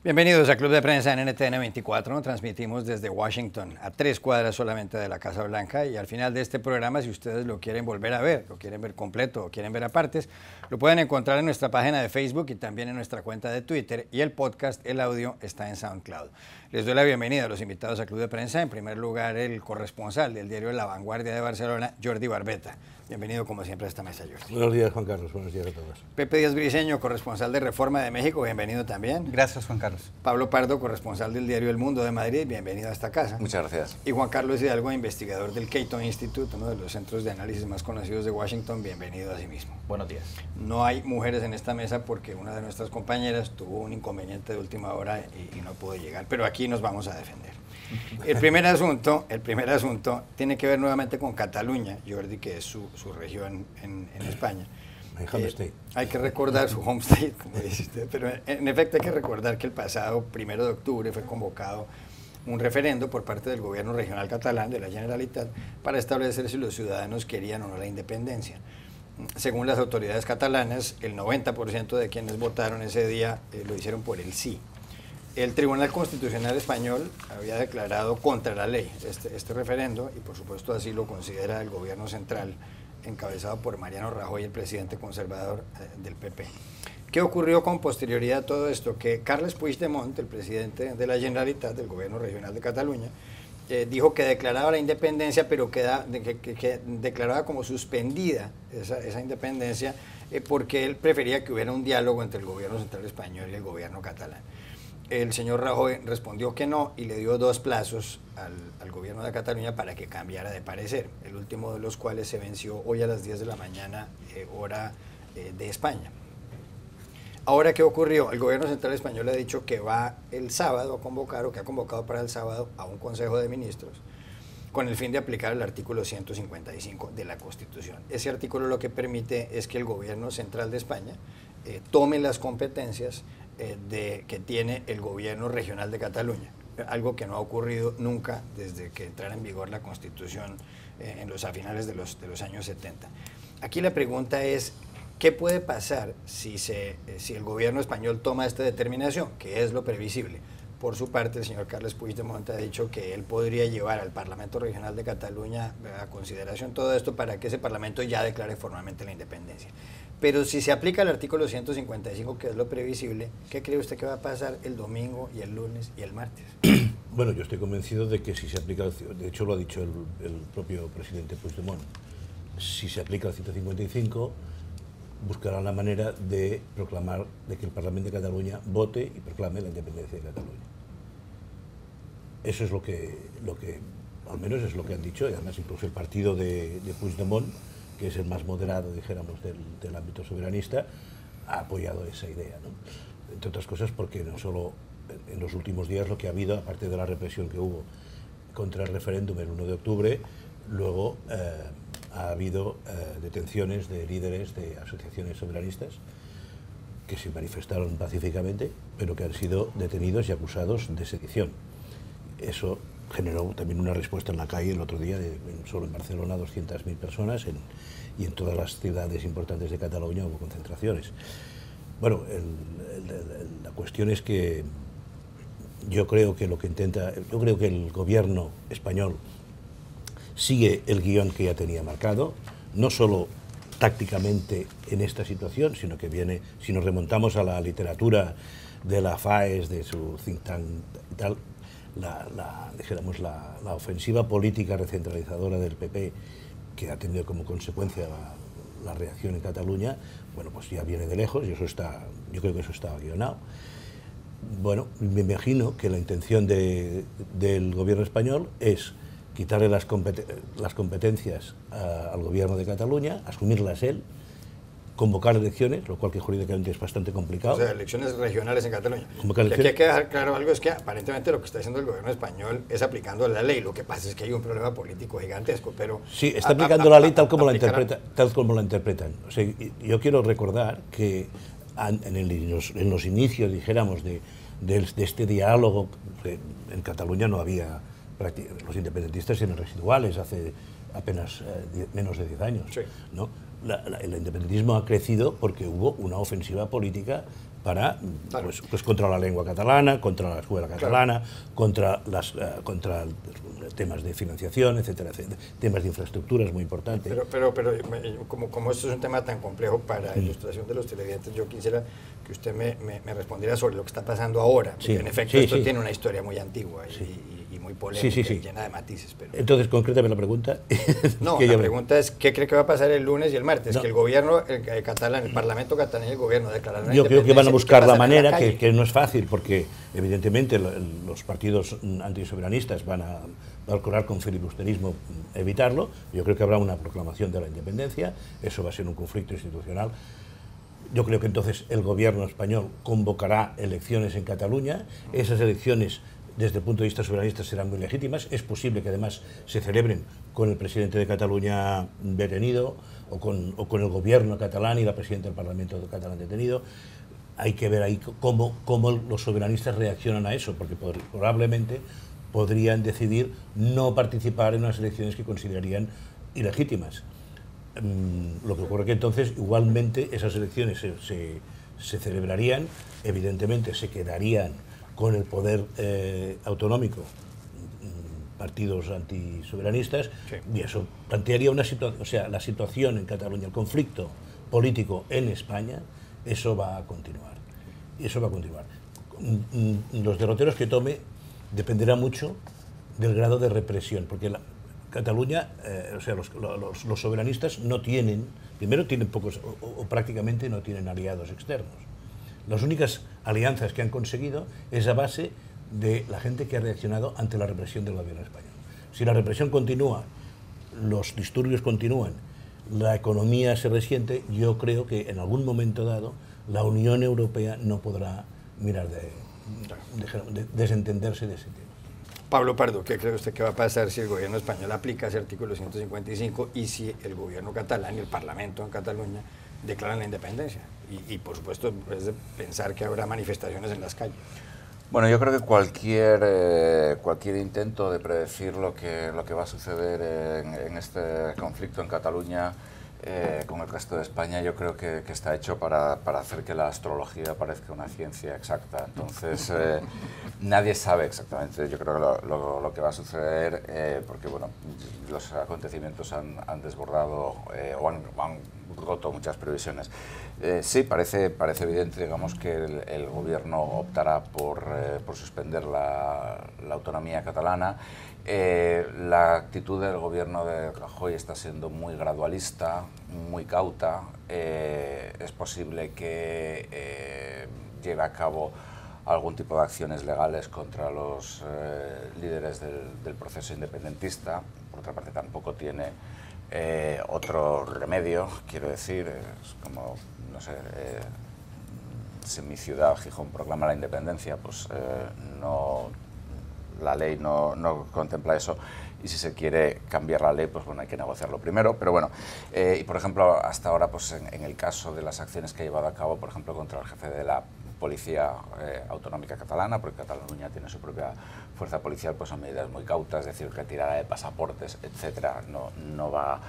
Bienvenidos a Club de Prensa en NTN 24. Transmitimos desde Washington, a 3 cuadras solamente de la Casa Blanca. Y al final de este programa, si ustedes lo quieren volver a ver, lo quieren ver completo o quieren ver a partes, lo pueden encontrar en nuestra página de Facebook y también en nuestra cuenta de Twitter. Y el podcast, el audio, está en SoundCloud. Les doy la bienvenida a los invitados a Club de Prensa. En primer lugar, el corresponsal del diario La Vanguardia de Barcelona, Jordi Barbeta. Bienvenido, como siempre, a esta mesa, Jordi. Buenos días, Juan Carlos. Buenos días a todos. Pepe Díaz Briceño, corresponsal de Reforma de México. Bienvenido también. Gracias, Juan Carlos. Pablo Pardo, corresponsal del diario El Mundo de Madrid. Bienvenido a esta casa. Muchas gracias. Y Juan Carlos Hidalgo, investigador del Cato Institute, uno de los centros de análisis más conocidos de Washington. Bienvenido a sí mismo. Buenos días. No hay mujeres en esta mesa porque una de nuestras compañeras tuvo un inconveniente de última hora y no pudo llegar, pero aquí nos vamos a defender. El primer asunto tiene que ver nuevamente con Cataluña, Jordi, que es su región en España. Home state. Hay que recordar su home state, como dice usted, pero en efecto hay que recordar que el pasado 1 de octubre fue convocado un referendo por parte del gobierno regional catalán, de la Generalitat, para establecer si los ciudadanos querían o no la independencia. Según las autoridades catalanas, el 90% de quienes votaron ese día lo hicieron por el sí. El Tribunal Constitucional Español había declarado contra la ley este referendo y por supuesto así lo considera el gobierno central encabezado por Mariano Rajoy, el presidente conservador del PP. ¿Qué ocurrió con posterioridad a todo esto? Que Carles Puigdemont, el presidente de la Generalitat, del gobierno regional de Cataluña, dijo que declaraba la independencia, pero que declaraba como suspendida esa independencia porque él prefería que hubiera un diálogo entre el gobierno central español y el gobierno catalán. El señor Rajoy respondió que no y le dio 2 plazos al gobierno de Cataluña para que cambiara de parecer, el último de los cuales se venció hoy a las 10 de la mañana, hora de España. Ahora, ¿qué ocurrió? El gobierno central español ha dicho que va el sábado a convocar, o que ha convocado para el sábado, a un Consejo de Ministros con el fin de aplicar el artículo 155 de la Constitución. Ese artículo lo que permite es que el gobierno central de España tome las competencias que tiene el gobierno regional de Cataluña, algo que no ha ocurrido nunca desde que entrara en vigor la Constitución a finales de los años 70. Aquí la pregunta es, ¿qué puede pasar si el gobierno español toma esta determinación, que es lo previsible? Por su parte, el señor Carles Puigdemont ha dicho que él podría llevar al Parlamento Regional de Cataluña a consideración todo esto para que ese Parlamento ya declare formalmente la independencia. Pero si se aplica el artículo 155, que es lo previsible, ¿qué cree usted que va a pasar el domingo y el lunes y el martes? Bueno, yo estoy convencido de que si se aplica, de hecho lo ha dicho el propio presidente Puigdemont, si se aplica el 155, buscarán la manera de proclamar, de que el Parlamento de Cataluña vote y proclame la independencia de Cataluña. Eso es lo que al menos es lo que han dicho, y además incluso el partido de Puigdemont, que es el más moderado, dijéramos, del ámbito soberanista, ha apoyado esa idea, ¿no? Entre otras cosas porque no solo en los últimos días lo que ha habido, aparte de la represión que hubo contra el referéndum el 1 de octubre, luego ha habido detenciones de líderes de asociaciones soberanistas que se manifestaron pacíficamente, pero que han sido detenidos y acusados de sedición. Eso generó también una respuesta en la calle el otro día, solo en Barcelona 200.000 personas y en todas las ciudades importantes de Cataluña hubo concentraciones. Bueno, la cuestión es que yo creo que el gobierno español sigue el guión que ya tenía marcado, no solo tácticamente en esta situación, sino que viene, si nos remontamos a la literatura de la FAES, de su think tank y tal, la ofensiva política recentralizadora del PP, que ha tenido como consecuencia la reacción en Cataluña, bueno, pues ya viene de lejos y yo creo que eso está guionado. Bueno, me imagino que la intención del gobierno español es quitarle las competencias al gobierno de Cataluña, asumirlas él, convocar elecciones, lo cual que jurídicamente es bastante complicado. O sea, elecciones regionales en Cataluña. Aquí hay que dejar claro algo, es que aparentemente lo que está haciendo el gobierno español es aplicando la ley. Lo que pasa es que hay un problema político gigantesco, pero... Sí, está aplicando la ley tal como la interpretan. O sea, yo quiero recordar que en los inicios, dijéramos, de este diálogo, en Cataluña no había... Los independentistas eran residuales hace apenas menos de 10 años, sí, ¿no? el independentismo ha crecido porque hubo una ofensiva política para, pues contra la lengua catalana, contra la escuela catalana, contra temas de financiación, etcétera, etcétera, temas de infraestructuras muy importantes. Pero como esto es un tema tan complejo para ilustración de los televidentes, yo quisiera que usted me respondiera sobre lo que está pasando ahora, porque en efecto esto tiene una historia muy antigua y muy polémica y llena de matices. Pero... Entonces, concrétame la pregunta. No, la pregunta es, ¿qué cree que va a pasar el lunes y el martes? No. Que el gobierno catalán, el Parlamento catalán y el gobierno declararán Yo creo que van a buscar la manera, que no es fácil, porque evidentemente los partidos antisoberanistas van a procurar con filibusterismo evitarlo. Yo creo que habrá una proclamación de la independencia, eso va a ser un conflicto institucional. Yo creo que entonces el gobierno español convocará elecciones en Cataluña, esas elecciones desde el punto de vista soberanista serán muy legítimas, es posible que además se celebren con el presidente de Cataluña detenido o con el gobierno catalán y la presidenta del Parlamento catalán detenido. Hay que ver ahí cómo los soberanistas reaccionan a eso, porque probablemente podrían decidir no participar en unas elecciones que considerarían ilegítimas. Lo que ocurre que entonces igualmente esas elecciones se celebrarían, evidentemente se quedarían con el poder autonómico partidos antisoberanistas, y eso plantearía una situación, o sea, la situación en Cataluña, el conflicto político en España, eso va a continuar. Los derroteros que tome dependerá mucho del grado de represión, porque Cataluña, o sea, los soberanistas no tienen, primero tienen pocos, o prácticamente no tienen aliados externos. Las únicas alianzas que han conseguido es a base de la gente que ha reaccionado ante la represión del gobierno español. Si la represión continúa, los disturbios continúan, la economía se resiente, yo creo que en algún momento dado la Unión Europea no podrá mirar de desentenderse de ese tema. Pablo Pardo, ¿qué cree usted que va a pasar si el gobierno español aplica ese artículo 155 y si el gobierno catalán y el Parlamento en Cataluña declaran la independencia? Y por supuesto, es de pensar que habrá manifestaciones en las calles. Bueno, yo creo que cualquier intento de predecir lo que va a suceder en este conflicto en Cataluña con el resto de España, yo creo que está hecho para hacer que la astrología parezca una ciencia exacta. Entonces, nadie sabe exactamente, yo creo que lo que va a suceder, porque bueno, los acontecimientos han desbordado o han roto muchas previsiones. Sí, parece evidente, digamos, que el gobierno optará por suspender la autonomía catalana. La actitud del gobierno de Rajoy está siendo muy gradualista, muy cauta. Es posible que lleve a cabo algún tipo de acciones legales contra los líderes del proceso independentista. Por otra parte, tampoco tiene otro remedio, quiero decir, es como, no sé, si en mi ciudad, Gijón, proclama la independencia, pues la ley no contempla eso, y si se quiere cambiar la ley, pues bueno, hay que negociarlo primero, pero bueno, y por ejemplo, hasta ahora, pues en el caso de las acciones que ha llevado a cabo, por ejemplo, contra el jefe de la Policía Autonómica Catalana, porque Cataluña tiene su propia fuerza policial, pues son medidas muy cautas, es decir, retirada de pasaportes, etcétera, no va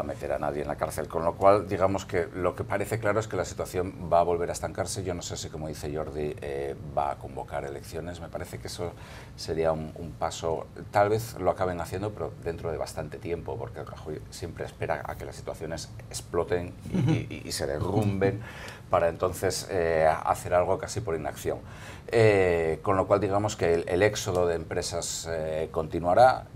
a meter a nadie en la cárcel, con lo cual, digamos que lo que parece claro es que la situación va a volver a estancarse. Yo no sé si, como dice Jordi, va a convocar elecciones. Me parece que eso sería un paso, tal vez lo acaben haciendo, pero dentro de bastante tiempo, porque Rajoy siempre espera a que las situaciones exploten y se derrumben para entonces hacer algo casi por inacción. Con lo cual, digamos que el éxodo de empresas continuará,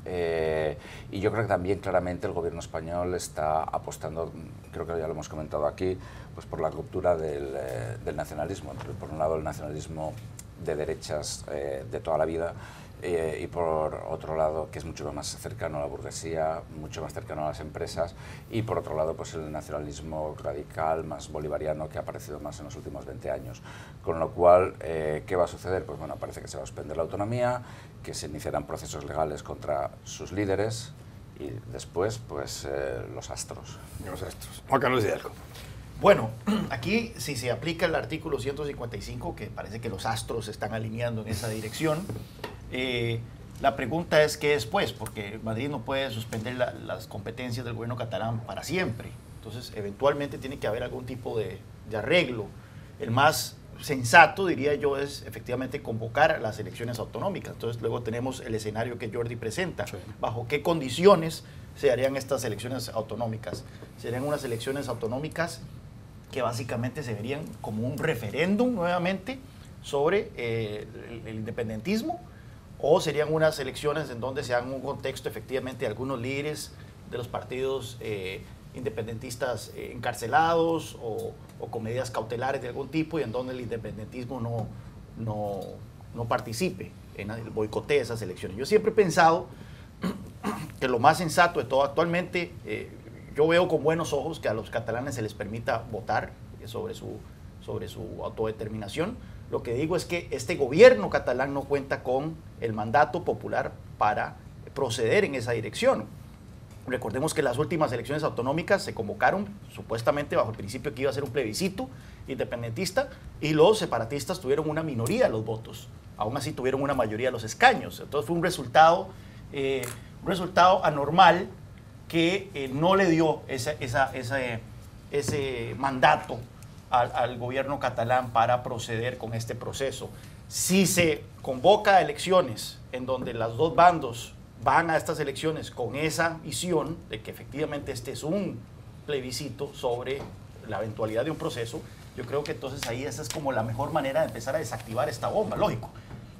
y yo creo que también claramente el gobierno español está apostando, creo que ya lo hemos comentado aquí, pues por la ruptura del nacionalismo. Por un lado, el nacionalismo de derechas de toda la vida, y por otro lado, que es mucho más cercano a la burguesía, mucho más cercano a las empresas, y por otro lado, pues el nacionalismo radical, más bolivariano, que ha aparecido más en los últimos 20 años. Con lo cual, ¿qué va a suceder? Pues bueno, parece que se va a suspender la autonomía, que se iniciarán procesos legales contra sus líderes, y después, pues, los astros. Los astros. Juan Carlos Hidalgo. Bueno, aquí si se aplica el artículo 155, que parece que los astros se están alineando en esa dirección, la pregunta es qué después, porque Madrid no puede suspender las competencias del gobierno catalán para siempre. Entonces, eventualmente tiene que haber algún tipo de arreglo. El más sensato, diría yo, es efectivamente convocar las elecciones autonómicas. Entonces, luego tenemos el escenario que Jordi presenta. Sí. ¿Bajo qué condiciones se harían estas elecciones autonómicas? Serían unas elecciones autonómicas que básicamente se verían como un referéndum nuevamente sobre el independentismo, o serían unas elecciones en donde se haga un contexto efectivamente de algunos líderes de los partidos independentistas encarcelados o con medidas cautelares de algún tipo, y en donde el independentismo no participe en el boicoteo de esas elecciones. Yo siempre he pensado que lo más sensato de todo actualmente, yo veo con buenos ojos que a los catalanes se les permita votar sobre su autodeterminación. Lo que digo es que este gobierno catalán no cuenta con el mandato popular para proceder en esa dirección. Recordemos que las últimas elecciones autonómicas se convocaron supuestamente bajo el principio que iba a ser un plebiscito independentista, y los separatistas tuvieron una minoría de los votos. Aún así tuvieron una mayoría de los escaños. Entonces fue un resultado anormal que no le dio ese mandato al gobierno catalán para proceder con este proceso. Si se convoca a elecciones en donde los dos bandos van a estas elecciones con esa visión de que efectivamente este es un plebiscito sobre la eventualidad de un proceso, yo creo que entonces ahí esa es como la mejor manera de empezar a desactivar esta bomba. Lógico,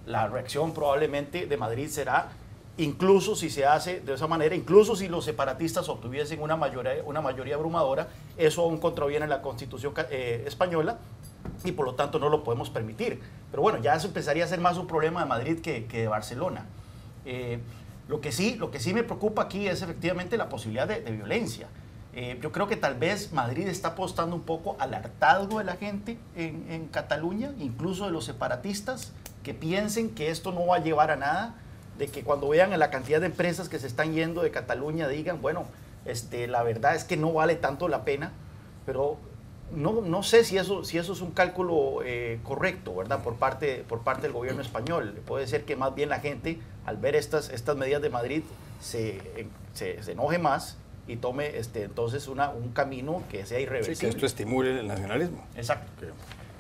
la reacción probablemente de Madrid será, incluso si se hace de esa manera, incluso si los separatistas obtuviesen una mayoría abrumadora, eso aún contraviene la Constitución española, y por lo tanto no lo podemos permitir. Pero bueno, ya eso empezaría a ser más un problema de Madrid que de Barcelona. Lo que sí me preocupa aquí es efectivamente la posibilidad de violencia. Yo creo que tal vez Madrid está apostando un poco al hartazgo de la gente en Cataluña, incluso de los separatistas, que piensen que esto no va a llevar a nada, de que cuando vean la cantidad de empresas que se están yendo de Cataluña digan, bueno, la verdad es que no vale tanto la pena, pero no sé si eso es un cálculo correcto, ¿verdad? Por parte del gobierno español. Puede ser que más bien la gente, al ver estas medidas de Madrid, se enoje más y tome entonces un camino que sea irreversible. Sí, que esto estimule el nacionalismo. Exacto.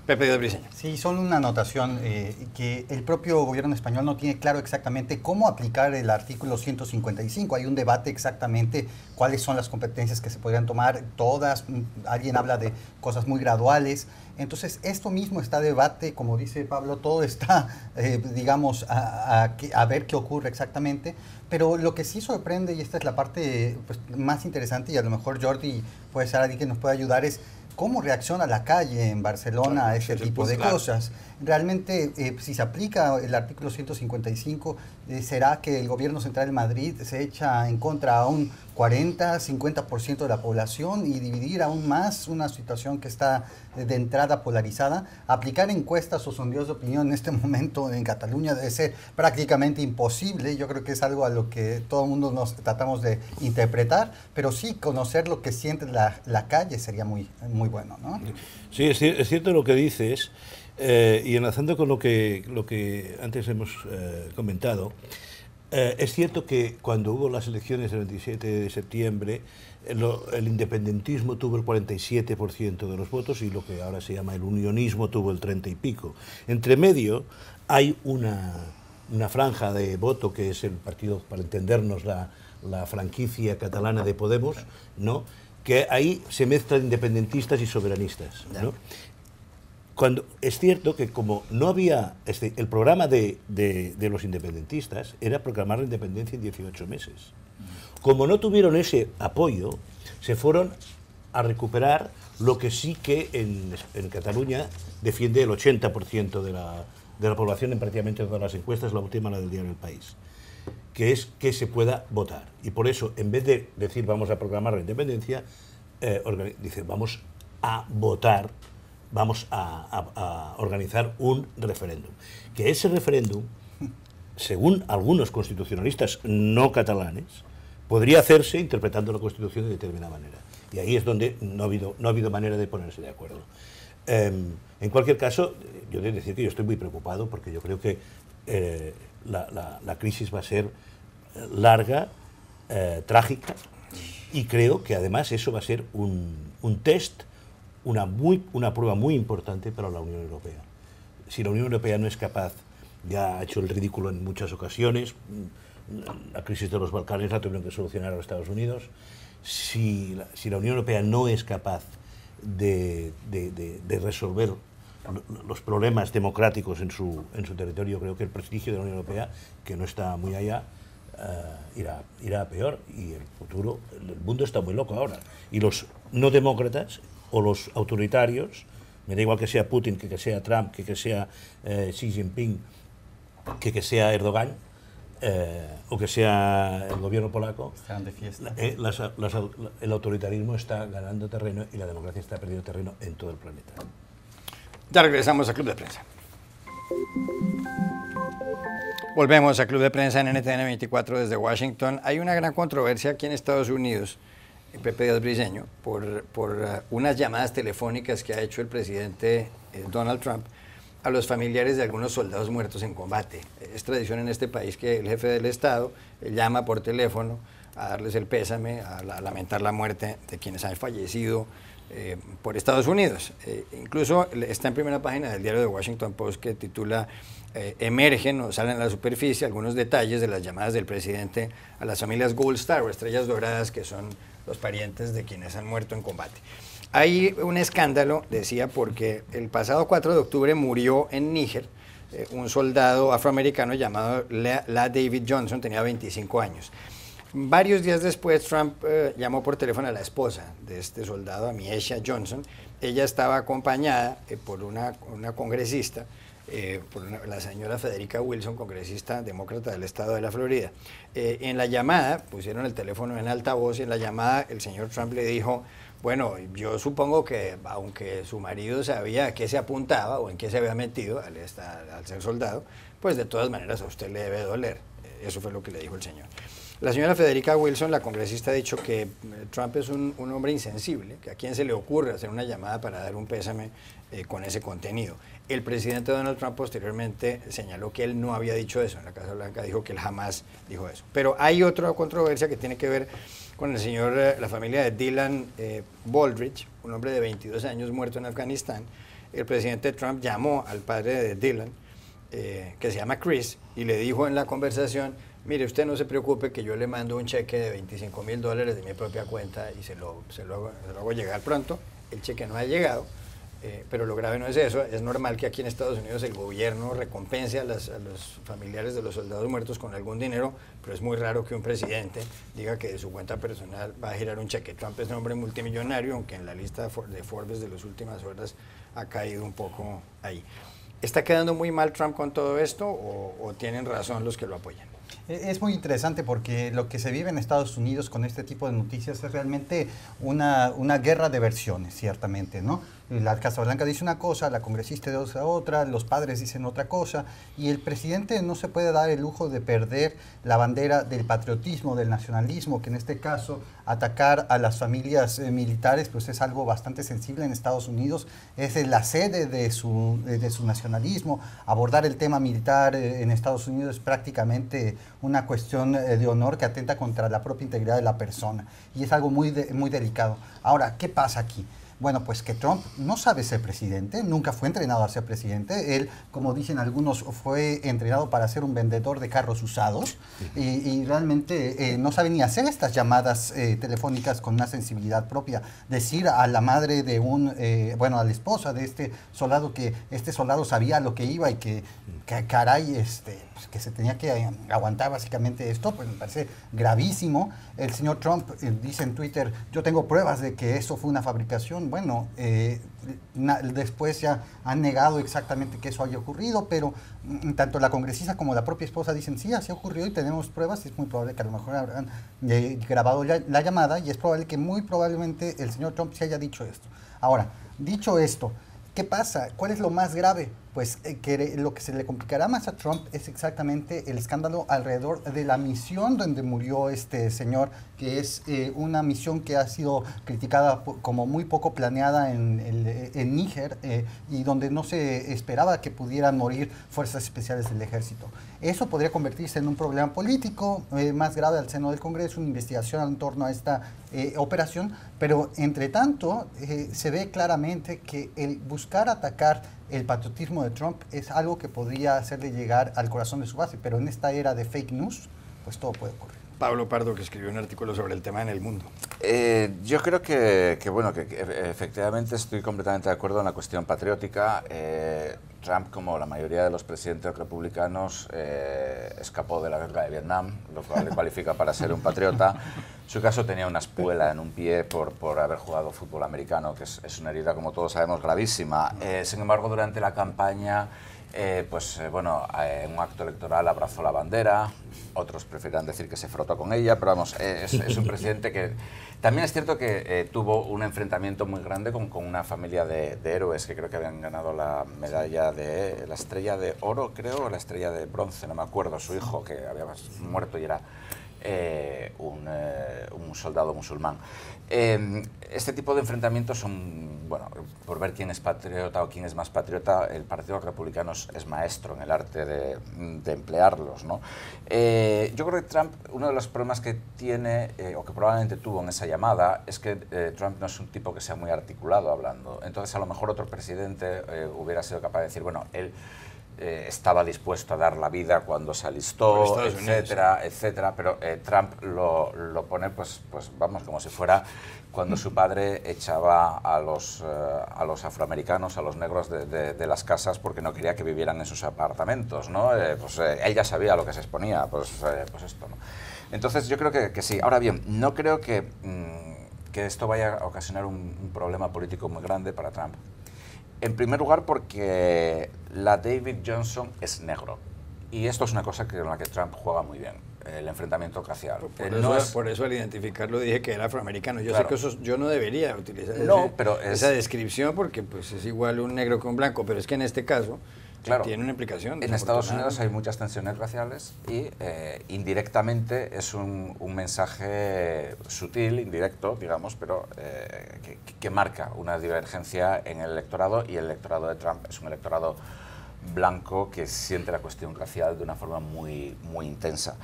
Pepe Díaz Briceño. Sí, solo una anotación, que el propio gobierno español no tiene claro exactamente cómo aplicar el artículo 155. Hay un debate exactamente cuáles son las competencias que se podrían tomar, todas, alguien habla de cosas muy graduales. Entonces, esto mismo está a debate, como dice Pablo, todo está, digamos, a ver qué ocurre exactamente. Pero lo que sí sorprende, y esta es la parte pues, más interesante, y a lo mejor Jordi puede ser alguien que nos pueda ayudar, es cómo reacciona la calle en Barcelona a ese tipo de cosas. Realmente, si se aplica el artículo 155, ¿será que el gobierno central de Madrid se echa en contra a un 40-50% de la población y dividir aún más una situación que está de entrada polarizada? Aplicar encuestas o sondeos de opinión en este momento en Cataluña debe ser prácticamente imposible. Yo creo que es algo a lo que todo el mundo nos tratamos de interpretar, pero sí conocer lo que siente la calle sería muy bueno, ¿no? Sí, es cierto lo que dices, y enlazando con lo que antes hemos comentado, es cierto que cuando hubo las elecciones del 27 de septiembre, el independentismo tuvo el 47% de los votos y lo que ahora se llama el unionismo tuvo el 30 y pico. Entre medio hay una franja de voto que es el partido, para entendernos, la franquicia catalana de Podemos, ¿no? Que ahí se mezclan independentistas y soberanistas, ¿no? Cuando es cierto que como no había, el programa de los independentistas era proclamar la independencia en 18 meses. Como no tuvieron ese apoyo, se fueron a recuperar lo que sí que en Cataluña defiende el 80% de la población en prácticamente todas las encuestas, la última, la del diario El País, que es que se pueda votar. Y por eso, en vez de decir vamos a proclamar la independencia, dice vamos a votar, vamos a organizar un referéndum. Que ese referéndum, según algunos constitucionalistas no catalanes, podría hacerse interpretando la Constitución de determinada manera. Y ahí es donde no ha habido manera de ponerse de acuerdo. En cualquier caso, yo debo decir que yo estoy muy preocupado porque yo creo que la crisis va a ser larga, trágica, Y creo que además eso va a ser un test, una prueba muy importante para la Unión Europea. Si la Unión Europea no es capaz, ya ha hecho el ridículo en muchas ocasiones, la crisis de los Balcanes la tuvieron que solucionar los Estados Unidos, si la Unión Europea no es capaz de resolver los problemas democráticos en su territorio, creo que el prestigio de la Unión Europea, que no está muy allá, irá a peor, y el futuro, el mundo está muy loco ahora, y los no demócratas o los autoritarios, me da igual que sea Putin, que sea Trump, que sea Xi Jinping, que sea Erdogan, o que sea el gobierno polaco, están de fiesta. El autoritarismo está ganando terreno y la democracia está perdiendo terreno en todo el planeta. Ya regresamos a Club de Prensa. Volvemos a Club de Prensa en NTN 24 desde Washington. Hay una gran controversia aquí en Estados Unidos, Pepe Díaz Briceño, por unas llamadas telefónicas que ha hecho el presidente Donald Trump a los familiares de algunos soldados muertos en combate. Es tradición en este país que el jefe del Estado llama por teléfono a darles el pésame, a lamentar la muerte de quienes han fallecido por Estados Unidos. Incluso está en primera página del diario The Washington Post, que titula emergen o salen a la superficie algunos detalles de las llamadas del presidente a las familias Gold Star o estrellas doradas, que son los parientes de quienes han muerto en combate. Hay un escándalo, decía, porque el pasado 4 de octubre murió en Níger un soldado afroamericano llamado La David Johnson, tenía 25 años. Varios días después, Trump llamó por teléfono a la esposa de este soldado, a Miesha Johnson. Ella estaba acompañada por una congresista, la señora Federica Wilson, congresista demócrata del estado de la Florida. En la llamada, pusieron el teléfono en altavoz, y en la llamada el señor Trump le dijo: bueno, yo supongo que aunque su marido sabía a qué se apuntaba o en qué se había metido al ser soldado, pues de todas maneras a usted le debe doler. Eso fue lo que le dijo el señor. La señora Federica Wilson, la congresista, ha dicho que Trump es un hombre insensible, que a quién se le ocurre hacer una llamada para dar un pésame con ese contenido. El presidente Donald Trump posteriormente señaló que él no había dicho eso. En la Casa Blanca dijo que él jamás dijo eso. Pero hay otra controversia que tiene que ver con el señor, la familia de Dylan Baldridge, un hombre de 22 años muerto en Afganistán. El presidente Trump llamó al padre de Dylan, que se llama Chris, y le dijo en la conversación: mire, usted no se preocupe, que yo le mando un cheque de $25,000 de mi propia cuenta y se lo hago llegar pronto. El cheque no ha llegado, pero lo grave no es eso. Es normal que aquí en Estados Unidos el gobierno recompense a los familiares de los soldados muertos con algún dinero, pero es muy raro que un presidente diga que de su cuenta personal va a girar un cheque. Trump es un hombre multimillonario, aunque en la lista de Forbes de las últimas horas ha caído un poco ahí. ¿Está quedando muy mal Trump con todo esto o tienen razón los que lo apoyan? Es muy interesante porque lo que se vive en Estados Unidos con este tipo de noticias es realmente una guerra de versiones, ciertamente, ¿no? La Casa Blanca dice una cosa, la congresista dice otra, los padres dicen otra cosa, y el presidente no se puede dar el lujo de perder la bandera del patriotismo, del nacionalismo, que en este caso atacar a las familias militares pues es algo bastante sensible en Estados Unidos, es la sede de su nacionalismo. Abordar el tema militar en Estados Unidos es prácticamente una cuestión de honor que atenta contra la propia integridad de la persona, y es algo muy delicado. Ahora, ¿qué pasa aquí? Bueno, pues que Trump no sabe ser presidente, nunca fue entrenado a ser presidente. Él, como dicen algunos, fue entrenado para ser un vendedor de carros usados y realmente no sabe ni hacer estas llamadas telefónicas con una sensibilidad propia. Decir a la madre de a la esposa de este soldado que este soldado sabía lo que iba y que caray, pues que se tenía que aguantar básicamente esto, pues me parece gravísimo. El señor Trump dice en Twitter: yo tengo pruebas de que eso fue una fabricación. Bueno, después ya han negado exactamente que eso haya ocurrido, pero tanto la congresista como la propia esposa dicen: sí, así ocurrió y tenemos pruebas. Es muy probable que a lo mejor habrán grabado la llamada, y es probable que muy probablemente el señor Trump se haya dicho esto. Ahora, dicho esto, ¿qué pasa? ¿Cuál es lo más grave? pues que lo que se le complicará más a Trump es exactamente el escándalo alrededor de la misión donde murió este señor, que es una misión que ha sido criticada como muy poco planeada en Níger y donde no se esperaba que pudieran morir fuerzas especiales del ejército. Eso podría convertirse en un problema político más grave al seno del Congreso, una investigación en torno a esta operación, pero entre tanto se ve claramente que el buscar atacar el patriotismo de Trump es algo que podría hacerle llegar al corazón de su base, pero en esta era de fake news, pues todo puede ocurrir. Pablo Pardo, que escribió un artículo sobre el tema en El Mundo. Yo creo que efectivamente estoy completamente de acuerdo en la cuestión patriótica. Trump, como la mayoría de los presidentes republicanos, escapó de la guerra de Vietnam, lo cual le cualifica para ser un patriota. En su caso tenía una espuela en un pie por haber jugado fútbol americano, que es una herida, como todos sabemos, gravísima. Sin embargo, durante la campaña, en un acto electoral abrazó la bandera, otros prefieren decir que se frotó con ella, pero vamos, es un presidente que... También es cierto que tuvo un enfrentamiento muy grande con una familia de héroes que creo que habían ganado la medalla de la estrella de oro, creo, o la estrella de bronce, no me acuerdo, su hijo que había muerto y era un soldado musulmán. Este tipo de enfrentamientos son, bueno, por ver quién es patriota o quién es más patriota, el Partido Republicano es maestro en el arte de emplearlos, ¿no? Yo creo que Trump, uno de los problemas que tiene, o que probablemente tuvo en esa llamada, es que Trump no es un tipo que sea muy articulado hablando. Entonces, a lo mejor otro presidente hubiera sido capaz de decir, bueno, él estaba dispuesto a dar la vida cuando se alistó, etcétera, etcétera, pero Trump lo pone, pues vamos, como si fuera cuando su padre echaba a los afroamericanos, a los negros de las casas porque no quería que vivieran en sus apartamentos, ¿no? Él ya sabía lo que se exponía, pues esto, ¿no? Entonces yo creo que sí. Ahora bien, no creo que esto vaya a ocasionar un problema político muy grande para Trump. En primer lugar, porque la David Johnson es negro. Y esto es una cosa con la que Trump juega muy bien, el enfrentamiento racial. Por eso al identificarlo dije que era afroamericano. Yo Claro. sé que yo no debería utilizar esa descripción porque pues, es igual un negro que un blanco, pero es que en este caso Claro, tiene una implicación. en Estados Unidos hay muchas tensiones raciales y indirectamente es un mensaje sutil, indirecto, digamos, pero que marca una divergencia en el electorado, y el electorado de Trump es un electorado blanco que siente la cuestión racial de una forma muy intensa.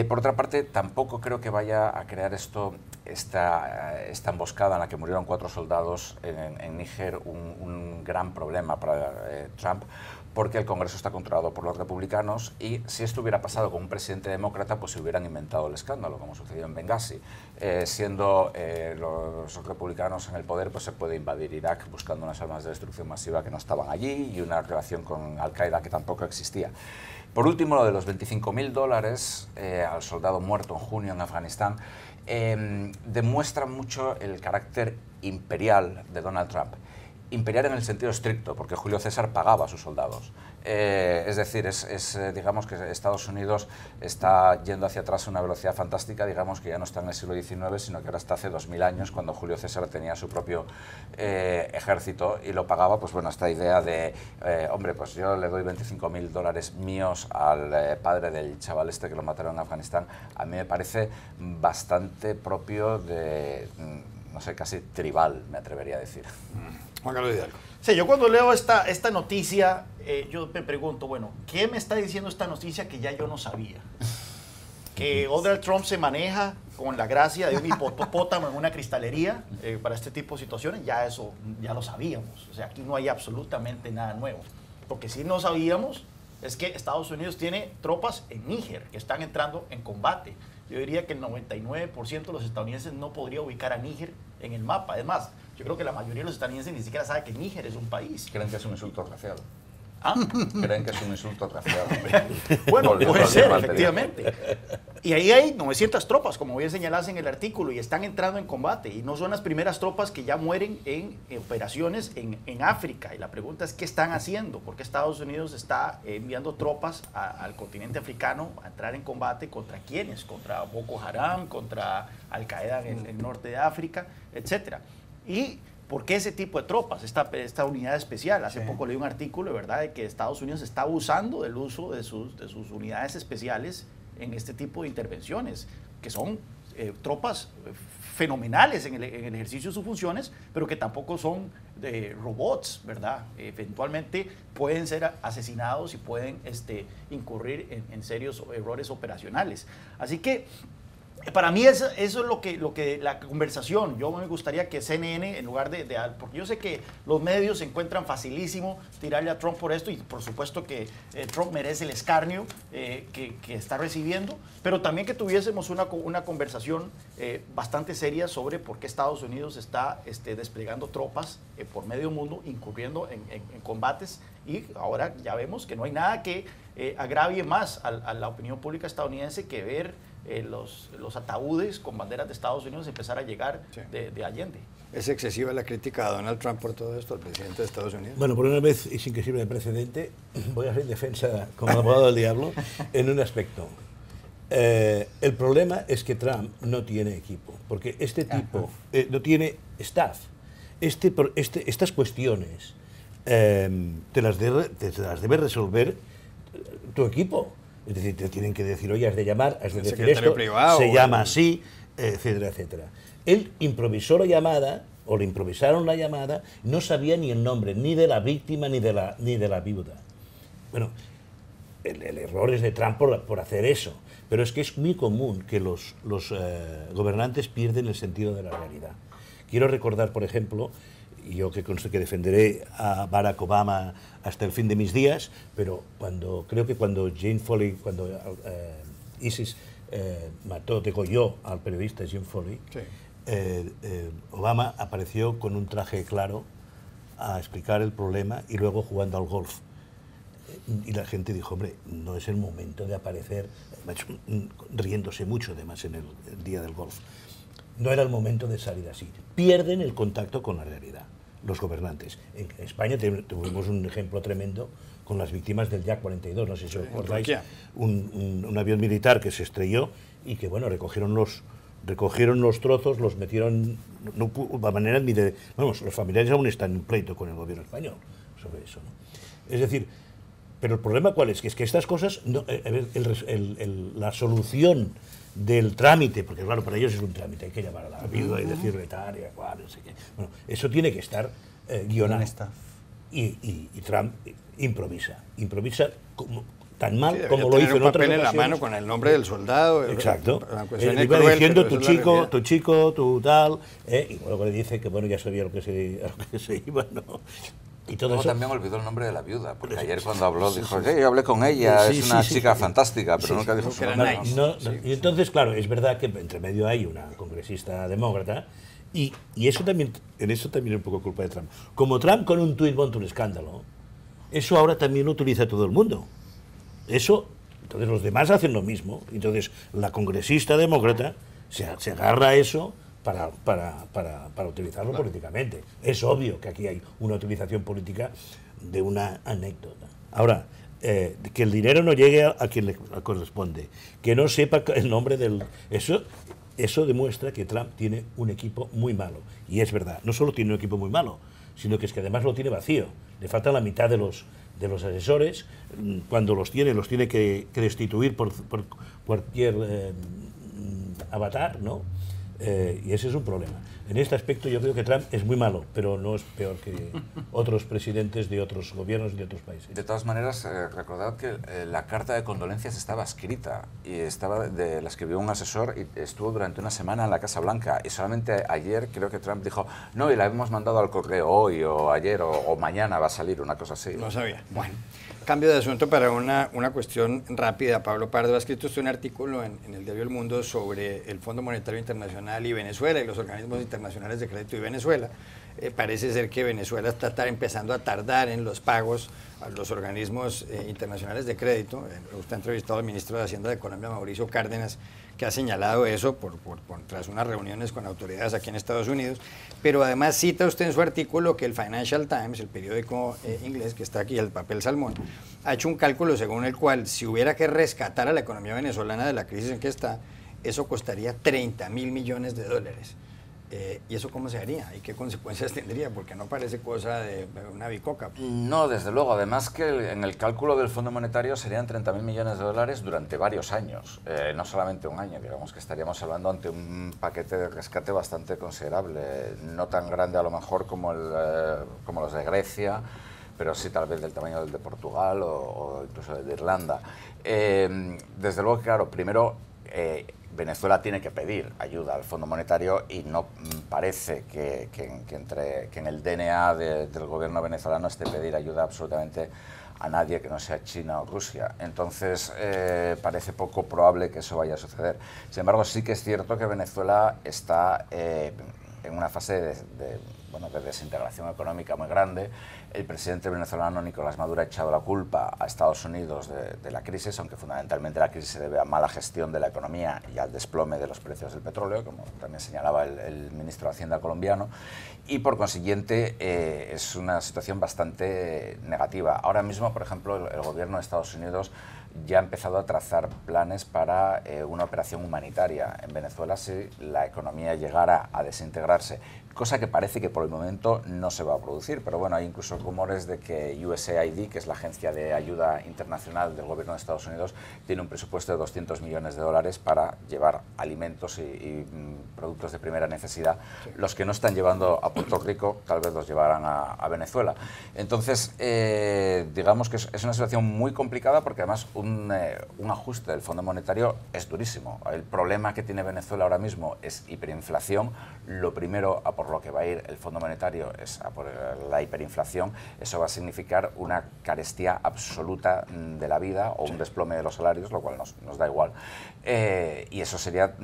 Por otra parte, tampoco creo que vaya a crear esta emboscada en la que murieron 4 soldados en Níger un gran problema para Trump, porque el Congreso está controlado por los republicanos, y si esto hubiera pasado con un presidente demócrata, pues se hubieran inventado el escándalo, como sucedió en Benghazi. Siendo los republicanos en el poder, pues se puede invadir Irak buscando unas armas de destrucción masiva que no estaban allí y una relación con Al-Qaeda que tampoco existía. Por último, lo de los $25.000 al soldado muerto en junio en Afganistán demuestra mucho el carácter imperial de Donald Trump. Imperial en el sentido estricto, porque Julio César pagaba a sus soldados. Es decir, digamos que Estados Unidos está yendo hacia atrás a una velocidad fantástica, digamos que ya no está en el siglo XIX, sino que ahora está hace 2000 años, cuando Julio César tenía su propio ejército y lo pagaba, pues bueno, esta idea de, hombre, pues yo le doy $25.000 míos al padre del chaval este que lo mataron en Afganistán, a mí me parece bastante propio de, no sé, casi tribal, me atrevería a decir. Juan Carlos Hidalgo. Sí, yo cuando leo esta noticia, yo me pregunto, bueno, ¿qué me está diciendo esta noticia que ya yo no sabía? Que Donald Trump se maneja con la gracia de un hipopótamo en una cristalería para este tipo de situaciones, ya eso ya lo sabíamos. O sea, aquí no hay absolutamente nada nuevo. Lo que sí no sabíamos es que Estados Unidos tiene tropas en Níger que están entrando en combate. Yo diría que el 99% de los estadounidenses no podría ubicar a Níger en el mapa. Es más, yo creo que la mayoría de los estadounidenses ni siquiera sabe que Níger es un país. ¿Creen que es un insulto racial? ¿Ah? ¿Creen que es un insulto racial? Bueno, puede ser, efectivamente. Y ahí hay 900 tropas, como bien señalas en el artículo, y están entrando en combate. Y no son las primeras tropas que ya mueren en operaciones en África. Y la pregunta es, ¿qué están haciendo? Porque Estados Unidos está enviando tropas al continente africano a entrar en combate contra quiénes, contra Boko Haram, contra Al-Qaeda en el norte de África, etcétera. Y ¿Por qué ese tipo de tropas, esta unidad especial? Hace poco leí un artículo, ¿verdad?, de que Estados Unidos está abusando del uso de sus unidades especiales en este tipo de intervenciones, que son tropas fenomenales en el ejercicio de sus funciones, pero que tampoco son robots, ¿verdad? Eventualmente pueden ser asesinados y pueden incurrir en serios errores operacionales. Así que para mí eso es lo que la conversación. Yo me gustaría que CNN, en lugar porque yo sé que los medios se encuentran facilísimo tirarle a Trump por esto, y por supuesto que Trump merece el escarnio que está recibiendo, pero también que tuviésemos una conversación bastante seria sobre por qué Estados Unidos está desplegando tropas por medio mundo, incurriendo en combates, y ahora ya vemos que no hay nada que agravie más a la opinión pública estadounidense que ver los ataúdes con banderas de Estados Unidos empezar a llegar de Allende. ¿Es excesiva la crítica a Donald Trump por todo esto, al presidente de Estados Unidos? Bueno, por una vez, y sin que sirva de precedente, voy a hacer defensa como abogado del diablo en un aspecto. El problema es que Trump no tiene equipo, porque este tipo no tiene staff. Estas cuestiones te las debe resolver tu equipo. Es decir, te tienen que decir, oye, has de llamar, has de decir esto, privado, se llama así, etcétera, etcétera. Él improvisó la llamada, o le improvisaron la llamada, no sabía ni el nombre, ni de la víctima, ni de la viuda. Bueno, el error es de Trump por hacer eso, pero es que es muy común que los gobernantes pierden el sentido de la realidad. Quiero recordar, por ejemplo, yo que conste que defenderé a Barack Obama hasta el fin de mis días, pero creo que cuando Jane Foley, cuando ISIS degolló al periodista Jane Foley, Obama apareció con un traje claro a explicar el problema y luego jugando al golf. Y la gente dijo, hombre, no es el momento de aparecer, riéndose mucho además en el día del golf. No era el momento de salir así. Pierden el contacto con la realidad, los gobernantes. En España tuvimos un ejemplo tremendo con las víctimas del Yak 42, no sé si os acordáis, un avión militar que se estrelló y que, bueno, recogieron los trozos, los metieron, no hubo manera ni de... Vamos, los familiares aún están en pleito con el gobierno español sobre eso, ¿no? Es decir, pero el problema ¿cuál es? Que es que estas cosas, la solución del trámite, porque claro, para ellos es un trámite, hay que llamar a la viuda y decirle tal y cual, no sé qué. Bueno, eso tiene que estar guionado. Y Trump improvisa tan mal como lo hizo en otras ocasiones. Un papel en la mano con el nombre del soldado. Exacto. Iba diciendo tu chico, tu tal, y luego le dice que bueno, ya sabía lo que se iba, ¿no? Y todo eso. También olvidó el nombre de la viuda, porque ayer cuando habló dijo, yo hablé con ella, es una chica fantástica, pero nunca dijo su nombre. Y entonces, claro, es verdad que entre medio hay una congresista demócrata, y eso también, en eso también es un poco culpa de Trump. Como Trump con un tuit monta un escándalo, eso ahora también lo utiliza todo el mundo. Eso, entonces los demás hacen lo mismo. Entonces la congresista demócrata se agarra a eso para utilizarlo políticamente. Es obvio que aquí hay una utilización política de una anécdota. Ahora, que el dinero no llegue a quien le corresponde, que no sepa el nombre del... Eso demuestra que Trump tiene un equipo muy malo. Y es verdad, no solo tiene un equipo muy malo, sino que es que además lo tiene vacío. Le faltan la mitad de los asesores. Cuando los tiene que destituir por cualquier avatar, ¿no? Y ese es un problema. En este aspecto yo creo que Trump es muy malo, pero no es peor que otros presidentes de otros gobiernos y de otros países. De todas maneras, recordad que la carta de condolencias estaba escrita y la escribió un asesor y estuvo durante una semana en la Casa Blanca, y solamente ayer creo que Trump dijo, no, y la hemos mandado al correo hoy o ayer o mañana va a salir, una cosa así. No sabía. Bueno. Cambio de asunto para una cuestión rápida. Pablo Pardo ha escrito usted un artículo en el diario El Mundo sobre el Fondo Monetario Internacional y Venezuela y los organismos internacionales de crédito y Venezuela. Parece ser que Venezuela está empezando a tardar en los pagos a los organismos internacionales de crédito. Usted ha entrevistado al ministro de Hacienda de Colombia, Mauricio Cárdenas, que ha señalado eso tras unas reuniones con autoridades aquí en Estados Unidos, pero además cita usted en su artículo que el Financial Times, el periódico inglés que está aquí, el papel salmón, ha hecho un cálculo según el cual si hubiera que rescatar a la economía venezolana de la crisis en que está, eso costaría $30.000 millones. ¿Y eso cómo se haría? ¿Y qué consecuencias tendría? Porque no parece cosa de una bicoca. No, desde luego. Además que en el cálculo del Fondo Monetario serían 30.000 millones de dólares durante varios años, no solamente un año. Digamos que estaríamos hablando ante un paquete de rescate bastante considerable, no tan grande a lo mejor como los de Grecia, pero sí tal vez del tamaño del de Portugal o incluso del de Irlanda. Desde luego, claro, primero Venezuela tiene que pedir ayuda al Fondo Monetario y no parece que en el DNA del gobierno venezolano esté pedir ayuda absolutamente a nadie que no sea China o Rusia. Entonces parece poco probable que eso vaya a suceder. Sin embargo, sí que es cierto que Venezuela está en una fase de desintegración económica muy grande. El presidente venezolano Nicolás Maduro ha echado la culpa a Estados Unidos de la crisis, aunque fundamentalmente la crisis se debe a mala gestión de la economía y al desplome de los precios del petróleo, como también señalaba el ministro de Hacienda colombiano, y por consiguiente es una situación bastante negativa. Ahora mismo, por ejemplo, el gobierno de Estados Unidos ya ha empezado a trazar planes para una operación humanitaria en Venezuela si la economía llegara a desintegrarse, cosa que parece que por el momento no se va a producir, pero bueno, hay incluso rumores de que USAID, que es la agencia de ayuda internacional del gobierno de Estados Unidos, tiene un presupuesto de 200 millones de dólares para llevar alimentos y productos de primera necesidad. Sí. Los que no están llevando a Puerto Rico tal vez los llevarán a Venezuela. Entonces, digamos que es una situación muy complicada porque además un ajuste del Fondo Monetario es durísimo. El problema que tiene Venezuela ahora mismo es hiperinflación. Lo primero por lo que va a ir el Fondo Monetario es a por la hiperinflación. Eso va a significar una carestía absoluta de la vida o un desplome de los salarios, lo cual nos da igual. Y eso sería,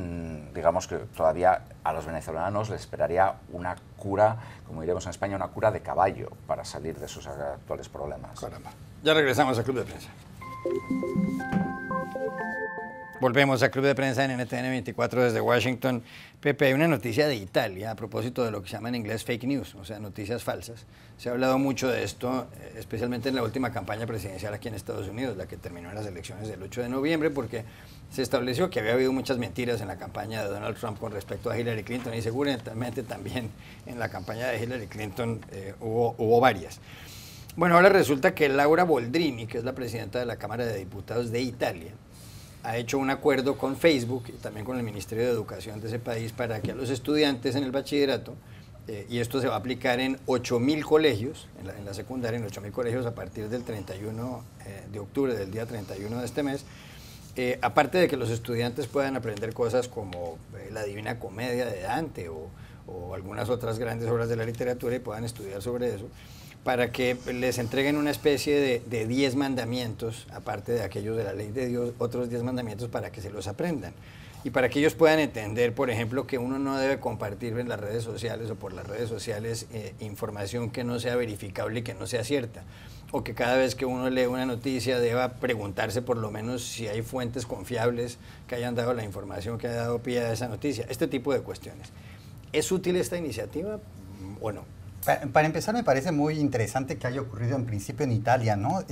digamos que todavía a los venezolanos les esperaría una cura, como diremos en España, una cura de caballo para salir de sus actuales problemas. Caramba. Ya regresamos al Club de Prensa. Volvemos al Club de Prensa en NTN 24 desde Washington. Pepe, hay una noticia de Italia a propósito de lo que se llama en inglés fake news, o sea, noticias falsas. Se ha hablado mucho de esto, especialmente en la última campaña presidencial aquí en Estados Unidos, la que terminó en las elecciones del 8 de noviembre, porque se estableció que había habido muchas mentiras en la campaña de Donald Trump con respecto a Hillary Clinton y seguramente también en la campaña de Hillary Clinton hubo varias. Bueno, ahora resulta que Laura Boldrini, que es la presidenta de la Cámara de Diputados de Italia, ha hecho un acuerdo con Facebook y también con el Ministerio de Educación de ese país para que a los estudiantes en el bachillerato, y esto se va a aplicar en 8.000 colegios, en la secundaria, en 8.000 colegios a partir del 31 de octubre, del día 31 de este mes, aparte de que los estudiantes puedan aprender cosas como la Divina Comedia de Dante o algunas otras grandes obras de la literatura y puedan estudiar sobre eso, para que les entreguen una especie de 10 mandamientos, aparte de aquellos de la ley de Dios, otros 10 mandamientos para que se los aprendan. Y para que ellos puedan entender, por ejemplo, que uno no debe compartir en las redes sociales o por las redes sociales información que no sea verificable y que no sea cierta. O que cada vez que uno lee una noticia deba preguntarse por lo menos si hay fuentes confiables que hayan dado la información que haya dado pie a esa noticia. Este tipo de cuestiones. ¿Es útil esta iniciativa o no? Para empezar, me parece muy interesante que haya ocurrido en principio en Italia, ¿no?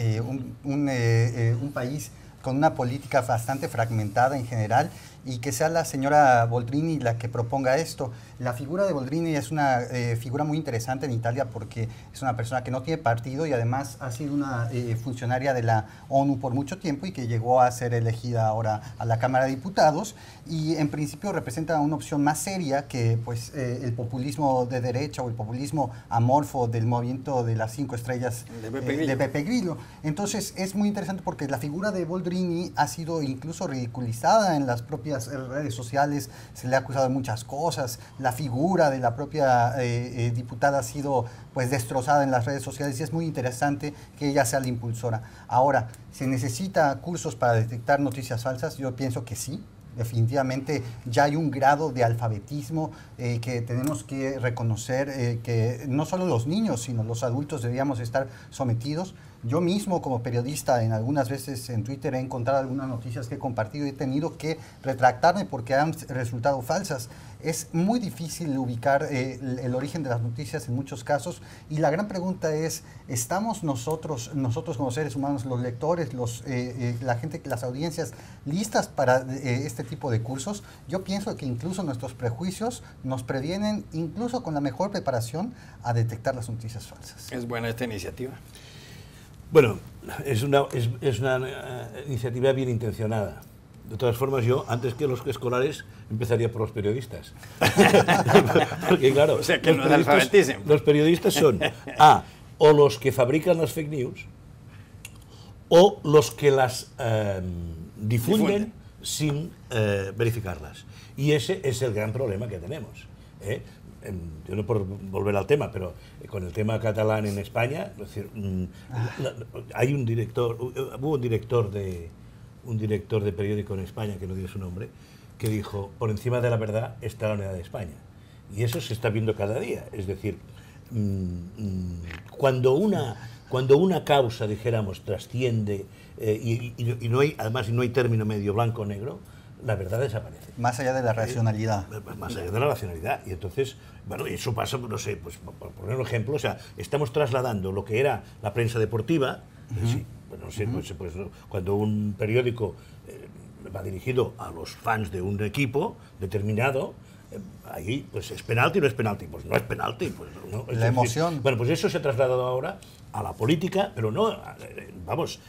Un país con una política bastante fragmentada en general y que sea la señora Boldrini la que proponga esto. La figura de Boldrini es una figura muy interesante en Italia porque es una persona que no tiene partido y además ha sido una funcionaria de la ONU por mucho tiempo y que llegó a ser elegida ahora a la Cámara de Diputados y en principio representa una opción más seria que pues, el populismo de derecha o el populismo amorfo del movimiento de las 5 estrellas de Pepe Grillo. Entonces es muy interesante porque la figura de Boldrini ha sido incluso ridiculizada en las propias redes sociales, se le ha acusado de muchas cosas, la figura de la propia diputada ha sido pues destrozada en las redes sociales y es muy interesante que ella sea la impulsora. Ahora, ¿se necesita cursos para detectar noticias falsas? Yo pienso que sí. Definitivamente ya hay un grado de alfabetismo que tenemos que reconocer que no solo los niños, sino los adultos deberíamos estar sometidos. Yo mismo como periodista en algunas veces en Twitter he encontrado algunas noticias que he compartido y he tenido que retractarme porque han resultado falsas. es muy difícil ubicar el origen de las noticias en muchos casos, y la gran pregunta es, ¿estamos nosotros como seres humanos, los lectores, la gente, las audiencias, listas para este tipo de cursos? Yo pienso que incluso nuestros prejuicios nos previenen, incluso con la mejor preparación, a detectar las noticias falsas. Es buena esta iniciativa. Bueno, es una iniciativa bien intencionada. De todas formas, yo, antes que los escolares, empezaría por los periodistas. Porque, claro, o sea, que no alfabeticen. Los periodistas son, o los que fabrican las fake news, o los que las difunden sin verificarlas. Y ese es el gran problema que tenemos. Yo no por volver al tema, pero con el tema catalán en España, es decir, hay hubo un director de periódico en España, que no dio su nombre, que dijo, por encima de la verdad está la unidad de España. Y eso se está viendo cada día. Es decir, cuando una causa, dijéramos, trasciende y no hay, además no hay término medio blanco o negro, la verdad desaparece. Más allá de la racionalidad. Más allá de la racionalidad. Y entonces, bueno, eso pasa, no sé, pues por poner un ejemplo, o sea, estamos trasladando lo que era la prensa deportiva, sí, bueno, no sé, pues, cuando un periódico va dirigido a los fans de un equipo determinado, ahí, pues es penalti o no es penalti. Pues no es penalti. Pues, no, es la emoción. Bueno, pues eso se ha trasladado ahora a la política, pero no, vamos,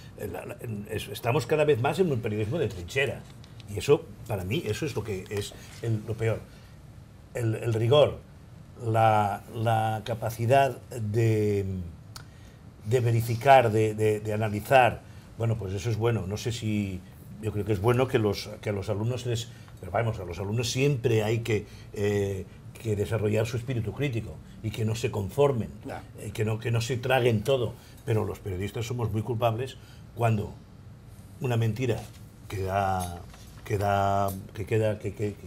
estamos cada vez más en un periodismo de trinchera. Y eso, para mí, eso es lo que es lo peor. El rigor, la capacidad de verificar, de analizar, bueno, pues eso es bueno. No sé si, yo creo que es bueno que a los alumnos pero vamos, a los alumnos siempre hay que desarrollar su espíritu crítico y que no se conformen, que no se traguen todo. Pero los periodistas somos muy culpables cuando una mentira que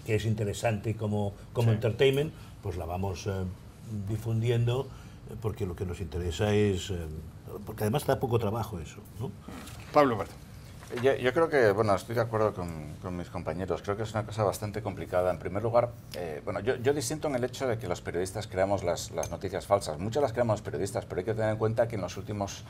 es interesante como entertainment, pues la vamos difundiendo, porque lo que nos interesa es, porque además da poco trabajo eso, ¿no? Pablo Humberto. Yo creo que, bueno, estoy de acuerdo con mis compañeros, creo que es una cosa bastante complicada. En primer lugar, bueno, yo disiento en el hecho de que los periodistas creamos las noticias falsas. Muchas las creamos los periodistas, pero hay que tener en cuenta que en los últimos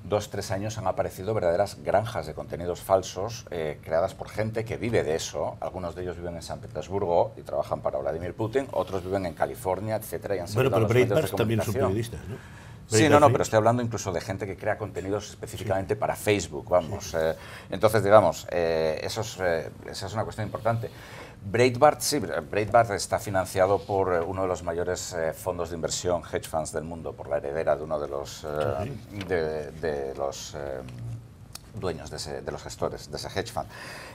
2-3 años han aparecido verdaderas granjas de contenidos falsos creadas por gente que vive de eso. Algunos de ellos viven en San Petersburgo y trabajan para Vladimir Putin, otros viven en California, etcétera, y han salido pero a los medios de Breitbart también son comunicación. periodistas, ¿no? Sí, no, pero estoy hablando incluso de gente que crea contenidos específicamente para Facebook, vamos. Entonces, digamos, esa es una cuestión importante. Breitbart, sí, Breitbart está financiado por uno de los mayores fondos de inversión, hedge funds del mundo, por la heredera de uno de los, dueños de los gestores de ese hedge fund.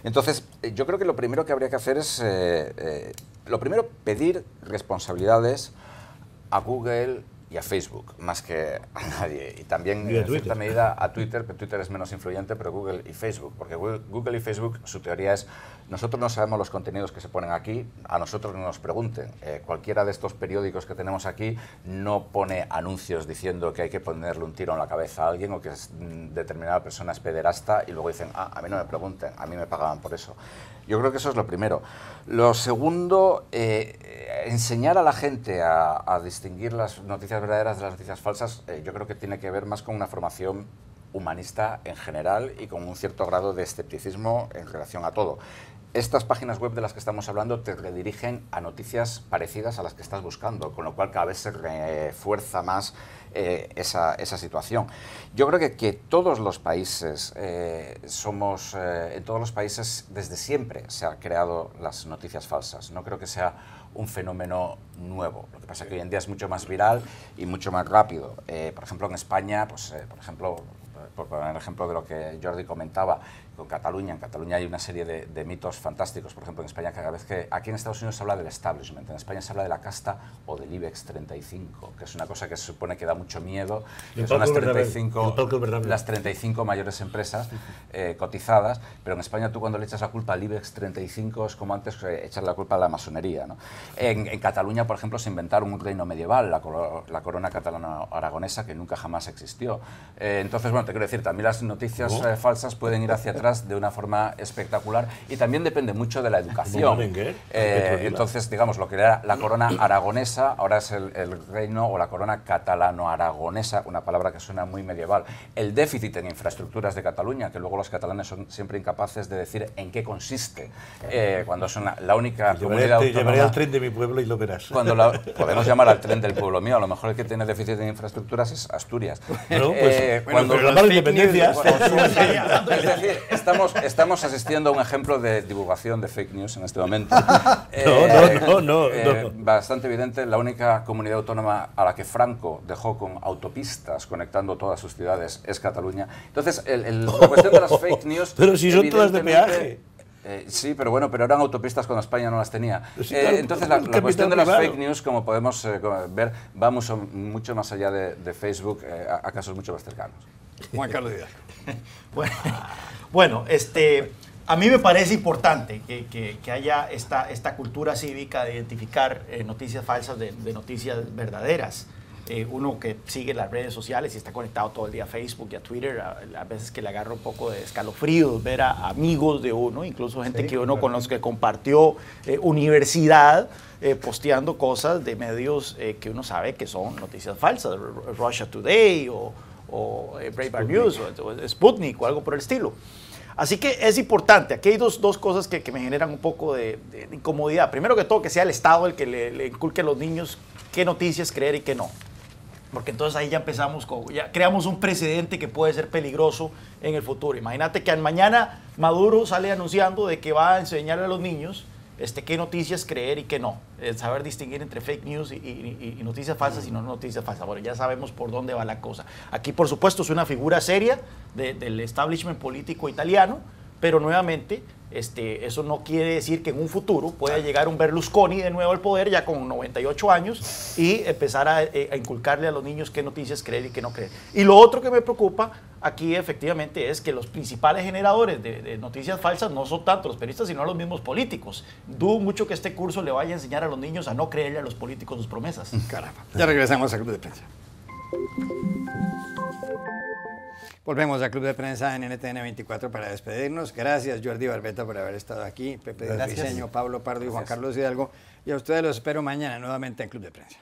Entonces, yo creo que lo primero que habría que hacer es, pedir responsabilidades a Google y a Facebook, más que a nadie. Y también, en cierta medida, a Twitter, que Twitter es menos influyente, pero Google y Facebook. Porque Google y Facebook, su teoría es, nosotros no sabemos los contenidos que se ponen aquí, a nosotros no nos pregunten. Cualquiera de estos periódicos que tenemos aquí no pone anuncios diciendo que hay que ponerle un tiro en la cabeza a alguien o que determinada persona es pederasta y luego dicen, a mí no me pregunten, a mí me pagaban por eso. Yo creo que eso es lo primero. Lo segundo, enseñar a la gente a distinguir las noticias verdaderas de las noticias falsas, yo creo que tiene que ver más con una formación humanista en general y con un cierto grado de escepticismo en relación a todo. Estas páginas web de las que estamos hablando te redirigen a noticias parecidas a las que estás buscando, con lo cual cada vez se refuerza más esa situación. Yo creo que todos los países en todos los países desde siempre se han creado las noticias falsas. No creo que sea un fenómeno nuevo. Lo que pasa es que hoy en día es mucho más viral y mucho más rápido. Por ejemplo, en España, pues, por ejemplo, por poner el ejemplo de lo que Jordi comentaba, con Cataluña. En Cataluña hay una serie de mitos fantásticos. Por ejemplo, en España, cada vez que aquí en Estados Unidos se habla del establishment, en España se habla de la casta o del IBEX 35, que es una cosa que se supone que da mucho miedo, que son las 35 mayores empresas cotizadas, pero en España tú cuando le echas la culpa al IBEX 35 es como antes echar la culpa a la masonería, ¿no? En Cataluña, por ejemplo, se inventaron un reino medieval, la corona catalana-aragonesa, que nunca jamás existió. Entonces, bueno, te quiero decir, también las noticias falsas pueden ir hacia atrás cifras de una forma espectacular y también depende mucho de la educación. Entonces, digamos, lo que era la corona aragonesa, ahora es el reino o la corona catalano-aragonesa, una palabra que suena muy medieval. El déficit en infraestructuras de Cataluña, que luego los catalanes son siempre incapaces de decir en qué consiste, cuando son la única comunidad autónoma. Llevaré al tren de mi pueblo y lo verás. Podemos llamar al tren del pueblo mío, a lo mejor el que tiene déficit en infraestructuras es Asturias. No, pues, cuando reclamar la independencia. Es decir, estamos asistiendo a un ejemplo de divulgación de fake news en este momento. No. Bastante evidente, la única comunidad autónoma a la que Franco dejó con autopistas conectando todas sus ciudades es Cataluña. Entonces, la cuestión de las fake news... Pero si son todas de peaje. Sí, pero eran autopistas cuando España no las tenía. Sí, claro, entonces, la cuestión de las fake news, como podemos ver, va mucho más allá de Facebook, a casos mucho más cercanos. Juan Carlos Hidalgo. Bueno, a mí me parece importante que haya esta cultura cívica de identificar noticias falsas de noticias verdaderas. Uno que sigue las redes sociales y está conectado todo el día a Facebook y a Twitter, a veces que le agarra un poco de escalofríos ver a amigos de uno, incluso gente que uno conoce, que compartió universidad, posteando cosas de medios que uno sabe que son noticias falsas, Russia Today o Breitbart News o Sputnik o algo por el estilo. Así que es importante. Aquí hay dos cosas que me generan un poco de incomodidad. Primero que todo, que sea el Estado el que le inculque a los niños qué noticias creer y qué no. Porque entonces ahí ya empezamos, ya creamos un precedente que puede ser peligroso en el futuro. Imagínate que mañana Maduro sale anunciando de que va a enseñar a los niños qué noticias creer y qué no. Saber distinguir entre fake news y noticias falsas y no noticias falsas. Bueno, ya sabemos por dónde va la cosa. Aquí, por supuesto, es una figura seria del establishment político italiano, pero nuevamente eso no quiere decir que en un futuro pueda llegar un Berlusconi de nuevo al poder ya con 98 años y empezar a inculcarle a los niños qué noticias creer y qué no creer. Y lo otro que me preocupa aquí efectivamente es que los principales generadores de noticias falsas no son tanto los periodistas sino los mismos políticos. Dudo mucho que este curso le vaya a enseñar a los niños a no creerle a los políticos sus promesas. Caramba. Ya regresamos al Club de Prensa. Volvemos al Club de Prensa en NTN 24 para despedirnos. Gracias, Jordi Barbeta, por haber estado aquí. Pepe del Viseño, Pablo Pardo y Juan Carlos Hidalgo. Y a ustedes los espero mañana nuevamente en Club de Prensa.